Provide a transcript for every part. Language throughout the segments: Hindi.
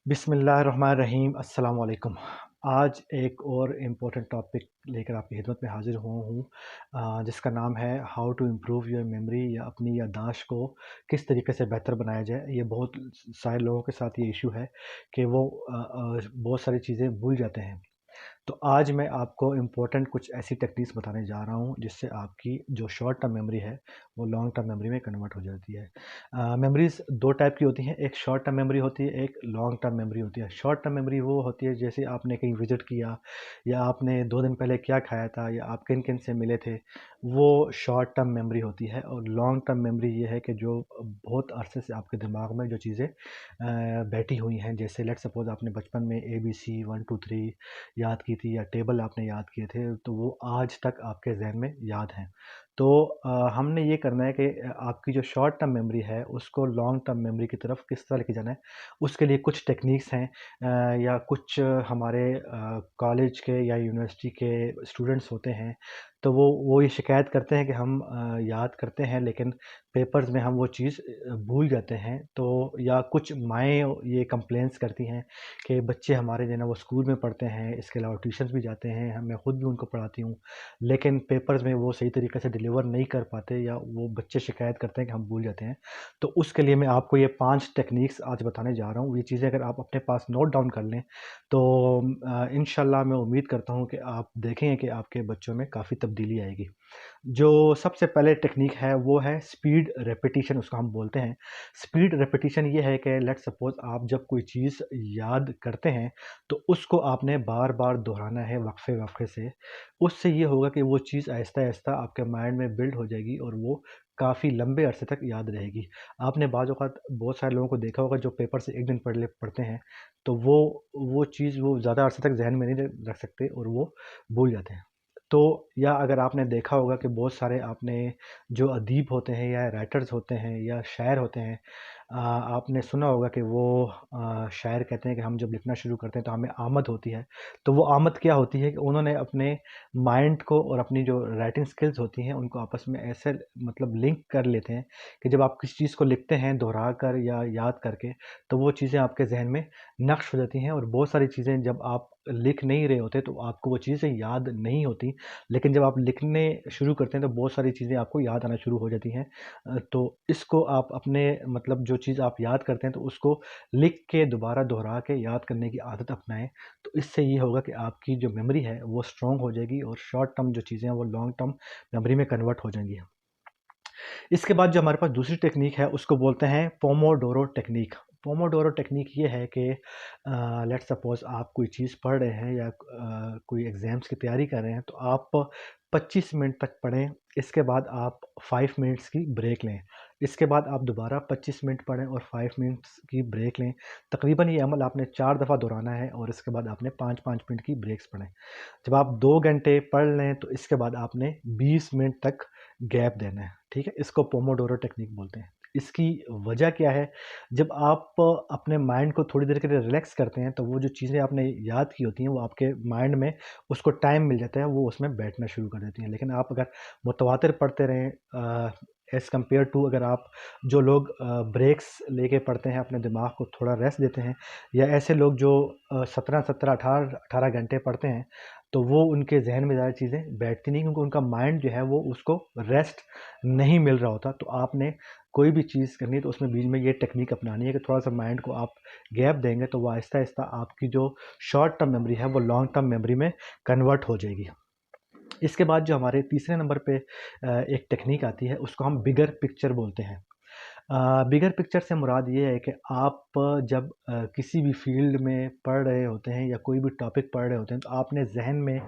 बिस्मिल्लाहिर्रहमानिर्रहीम अस्सलाम वालेकुम। आज एक और इम्पोर्टेंट टॉपिक लेकर आपकी खिदमत में हाज़िर हुआ हूँ जिसका नाम है how to improve your memory या अपनी याददाश्त को किस तरीके से बेहतर बनाया जाए। ये बहुत सारे लोगों के साथ ये इशू है कि वो बहुत सारी चीज़ें भूल जाते हैं। तो आज मैं आपको इम्पोर्टेंट कुछ ऐसी टेक्निक्स बताने जा रहा हूँ जिससे आपकी जो शॉर्ट टर्म मेमोरी है वो लॉन्ग टर्म मेमोरी में कन्वर्ट हो जाती है। मेमोरीज़ 2 टाइप की होती हैं, एक शॉर्ट टर्म मेमोरी होती है, एक लॉन्ग टर्म मेमोरी होती है। शॉर्ट टर्म मेमोरी वो होती है जैसे आपने कहीं विज़िट किया या आपने 2 दिन पहले क्या खाया था या आप किन-किन से मिले थे, वो शॉर्ट टर्म मेमोरी होती है। और लॉन्ग टर्म मेमोरी ये है कि जो बहुत अरसे से आपके दिमाग में जो चीज़ें बैठी हुई हैं, जैसे लेट्स सपोज़ आपने बचपन में एबीसी 1 2 3 याद की थी या टेबल आपने याद किए थे, तो वो आज तक आपके ज़हन में याद हैं। तो हमने ये करना है कि आपकी जो शॉर्ट टर्म मेमोरी है, उसको लॉन्ग टर्म मेमोरी की तरफ किस तरह लेके जाना है, उसके लिए कुछ टेक्निक्स हैं या कुछ हमारे कॉलेज के या यूनिवर्सिटी के स्टूडेंट्स होते हैं, तो वो ये शिकायत करते हैं कि हम याद करते हैं लेकिन पेपर्स में हम वो चीज़ भूल जाते हैं। तो या कुछ माएँ ये कंप्लेंट्स करती हैं कि बच्चे हमारे जो है ना वो स्कूल में पढ़ते हैं, इसके अलावा ट्यूशन्स भी जाते हैं, मैं खुद भी उनको पढ़ाती हूँ, लेकिन पेपर्स में वो सही तरीके से डिलीवर नहीं कर पाते या वो बच्चे शिकायत करते हैं कि हम भूल जाते हैं। तो उसके लिए मैं आपको ये 5 टेक्निक्स आज बताने जा रहा हूँ। ये चीज़ें अगर आप अपने पास नोट डाउन कर लें तो इंशाल्लाह मैं उम्मीद करता हूँ कि आप देखेंगे कि आपके बच्चों में काफ़ी तब्दीली आएगी। जो सबसे पहले टेक्नीक है वो है स्पीड रेपिटिशन, उसको हम बोलते हैं। स्पीड रेपिटिशन ये है कि लेट्स सपोज़ आप जब कोई चीज़ याद करते हैं तो उसको आपने बार-बार दोहराना है वक्फ़े-वक्फ़े से। उससे ये होगा कि वो चीज़ आहिस्ता-आहिस्ता आपके माइंड में बिल्ड हो जाएगी और वो काफ़ी लंबे अरसे तक याद रहेगी। आपने बाज़ औक़ात बहुत सारे लोगों को देखा होगा जो पेपर से 1 दिन पढ़ते हैं, तो वो चीज़ वो ज़्यादा अरसे तक ज़हन में नहीं र रख सकते और वो भूल जाते हैं। तो या अगर आपने देखा होगा कि बहुत सारे आपने जो अदीब होते हैं या राइटर्स होते हैं या शायर होते हैं, आपने सुना होगा कि वो शायर कहते हैं कि हम जब लिखना शुरू करते हैं तो हमें आमद होती है। तो वो आमद क्या होती है कि उन्होंने अपने माइंड को और अपनी जो राइटिंग स्किल्स होती हैं उनको आपस में ऐसे मतलब लिंक कर लेते हैं कि जब आप किसी चीज़ को लिखते हैं दोहरा कर या याद करके, तो वो चीज़ें आपके ज़हन में नक़्श हो जाती हैं और बहुत सारी चीज़ें जब आप लिख नहीं रहे होते तो आपको वो चीज़ें याद नहीं होती। लेकिन जब आप लिखने शुरू करते हैं तो बहुत सारी चीज़ें आपको याद आना शुरू हो जाती हैं। तो इसको आप अपने मतलब जो चीज़ आप याद करते हैं तो उसको लिख के दोबारा दोहरा के याद करने की आदत अपनाएँ। तो इससे ये होगा कि आपकी जो मेमोरी है वो स्ट्रॉन्ग हो जाएगी और शॉर्ट टर्म जो चीज़ें हैं वो लॉन्ग टर्म मेमोरी में कन्वर्ट हो जाएँगी। इसके बाद जो हमारे पास दूसरी टेक्नीक है उसको बोलते हैं पोमोडोरो टेक्नीक। पोमोडोरो टेक्नीक ये है कि लेट्स सपोज़ आप कोई चीज़ पढ़ रहे हैं या कोई एग्ज़ाम्स की तैयारी कर रहे हैं तो आप 25 मिनट तक पढ़ें, इसके बाद आप 5 मिनट्स की ब्रेक लें। इसके बाद आप दोबारा 25 मिनट पढ़ें और 5 मिनट्स की ब्रेक लें। तकरीबन ये अमल आपने 4 दफ़ा दोहराना है और इसके बाद आपने 5-5 मिनट की ब्रेक्स पढ़ें। जब आप 2 घंटे पढ़ लें तो इसके बाद आपने 20 मिनट तक गैप देना है, ठीक है? इसको पोमोडोरो टेक्निक बोलते हैं। इसकी वजह क्या है? जब आप अपने माइंड को थोड़ी देर के लिए रिलैक्स करते हैं, तो वो जो चीज़ें आपने याद की होती हैं, वो आपके माइंड में उसको टाइम मिल जाता है, वो उसमें बैठना शुरू कर देती हैं। लेकिन आप अगर मुतवातिर पढ़ते रहें एज़ कम्पेयर टू अगर आप जो लोग ब्रेक्स लेके पढ़ते हैं, अपने दिमाग को थोड़ा रेस्ट देते हैं या ऐसे लोग जो 17-17, 18-18 घंटे पढ़ते हैं, तो वो उनके ज़हन में ज़्यादा चीज़ें बैठती नहीं क्योंकि उनका माइंड जो है वो उसको रेस्ट नहीं मिल रहा होता। तो आपने कोई भी चीज़ करनी है तो उसमें बीच में ये टेक्नीक अपनानी है कि थोड़ा-सा माइंड को आप गैप देंगे तो वो आहिस्ता-आहिस्ता आपकी जो शॉर्ट टर्म मेमोरी है वो लॉन्ग टर्म मेमोरी में कन्वर्ट हो जाएगी। इसके बाद जो हमारे तीसरे नंबर पे एक टेक्नीक आती है उसको हम बिगर पिक्चर बोलते हैं। बिगर पिक्चर से मुराद ये है कि आप जब किसी भी फ़ील्ड में पढ़ रहे होते हैं या कोई भी टॉपिक पढ़ रहे होते हैं, तो आपने ज़हन में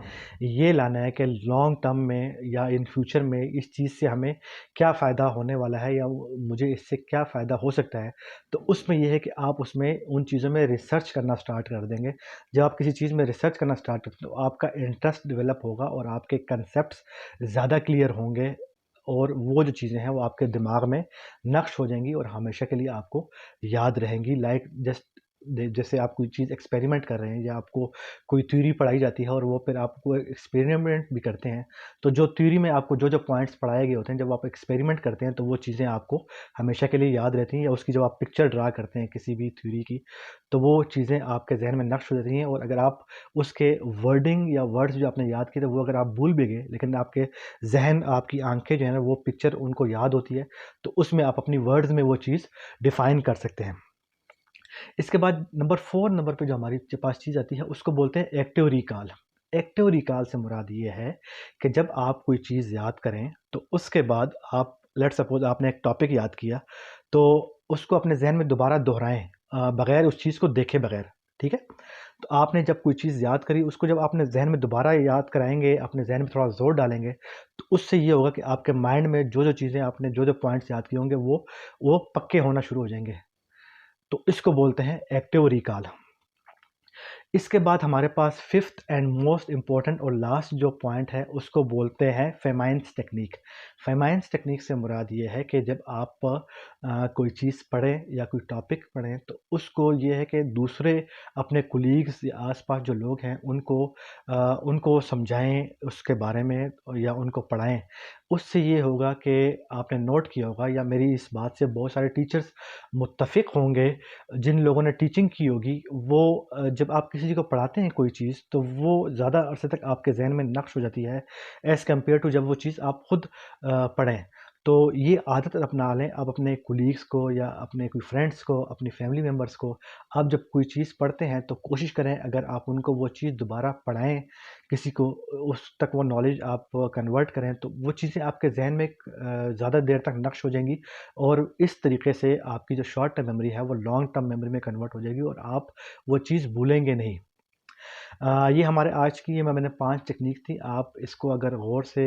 ये लाना है कि लॉन्ग टर्म में या इन फ्यूचर में इस चीज़ से हमें क्या फ़ायदा होने वाला है या मुझे इससे क्या फ़ायदा हो सकता है। तो उसमें ये है कि आप उसमें उन चीज़ों में रिसर्च करना स्टार्ट कर देंगे। जब आप किसी चीज़ में रिसर्च करना स्टार्ट करते हैं, तो आपका इंटरेस्ट डेवलप होगा और आपके कॉन्सेप्ट्स ज़्यादा क्लियर होंगे और वो जो चीज़ें हैं वो आपके दिमाग में नक़्श हो जाएँगी और हमेशा के लिए आपको याद रहेंगी। लाइक जस्ट जैसे आप कोई चीज़ एक्सपेरिमेंट कर रहे हैं या आपको कोई थ्योरी पढ़ाई जाती है और वो फिर आपको एक्सपेरिमेंट भी करते हैं, तो जो थ्योरी में आपको जो पॉइंट्स पढ़ाए गए होते हैं, जब आप एक्सपेरिमेंट करते हैं तो वो चीज़ें आपको हमेशा के लिए याद रहती हैं, या उसकी जब आप पिक्चर ड्रा करते हैं किसी भी थ्योरी की, तो वो चीज़ें आपके जहन में नक्श हो जाती हैं। और अगर आप उसके वर्डिंग या वर्ड्स जो आपने याद किए थे वो अगर आप भूल भी गए, लेकिन आपके जहन, आपकी आंखें जो है ना, वो पिक्चर उनको याद होती है, तो उसमें आप अपनी वर्ड्स में वो चीज़ डिफाइन कर सकते हैं। इसके बाद नंबर 4 नंबर पे जो हमारी पास चीज़ आती है उसको बोलते हैं एक्टिव रिकॉल। एक्टिव रिकॉल से मुराद ये है कि जब आप कोई चीज़ याद करें तो उसके बाद आप, लेट्स सपोज आपने एक टॉपिक याद किया, तो उसको अपने ज़हन में दोबारा दोहराएं, बगैर उस चीज़ को देखे बगैर। ठीक है, तो आपने जब कोई चीज़ याद करी, उसको जब आपने जहन में दोबारा याद कराएंगे, अपने जहन में थोड़ा जोर डालेंगे, तो उससे ये होगा कि आपके माइंड में जो जो चीज़ें आपने जो जो पॉइंट्स याद किए होंगे वो पक्के होना शुरू हो जाएंगे। तो इसको बोलते हैं एक्टिव रिकॉल। इसके बाद हमारे पास फिफ्थ एंड मोस्ट इम्पॉर्टेंट और लास्ट जो पॉइंट है उसको बोलते हैं फेमाइन्स टेक्निक। फेमाइन्स टेक्निक से मुराद ये है कि जब आप कोई चीज़ पढ़ें या कोई टॉपिक पढ़ें, तो उसको ये है कि दूसरे अपने कुलीग्स या आसपास जो लोग हैं उनको समझाएं उसके बारे में, या उनको पढ़ाएं। उससे ये होगा कि आपने नोट किया होगा, या मेरी इस बात से बहुत सारे टीचर्स मुत्तफ़िक होंगे, जिन लोगों ने टीचिंग की होगी, वो जब आप किसी को पढ़ाते हैं कोई चीज़, तो वो ज़्यादा अरसे तक आपके ज़हन में नक्श हो जाती है एज़ कम्पेयर टू जब वो चीज़ आप खुद पढ़ें। तो ये आदत अपना लें, आप अपने कुलीग्स को या अपने कोई फ्रेंड्स को, अपनी फैमिली मेम्बर्स को, आप जब कोई चीज़ पढ़ते हैं तो कोशिश करें अगर आप उनको वो चीज़ दोबारा पढ़ाएं, किसी को उस तक वो नॉलेज आप कन्वर्ट करें, तो वो चीज़ें आपके ज़हन में ज़्यादा देर तक नक्श हो जाएंगी, और इस तरीके से आपकी जो शॉर्ट टर्म मेमोरी है वो लॉन्ग टर्म मेमोरी में कन्वर्ट हो जाएगी और आप वो चीज़ भूलेंगे नहीं। ये हमारे आज की, ये मैंने 5 टेक्नीक थी। आप इसको अगर गौर से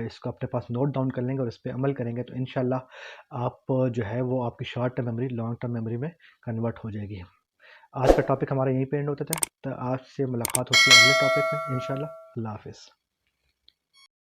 इसको अपने पास नोट डाउन कर लेंगे और इस पे अमल करेंगे, तो इंशाल्लाह आप जो है वो आपकी short term memory long term memory में कन्वर्ट हो जाएगी। आज का टॉपिक हमारा यहीं पे एंड होता था। तो आज से मुलाकात होती है अगले टॉपिक में इंशाल्लाह। अल्लाह हाफ़िज़।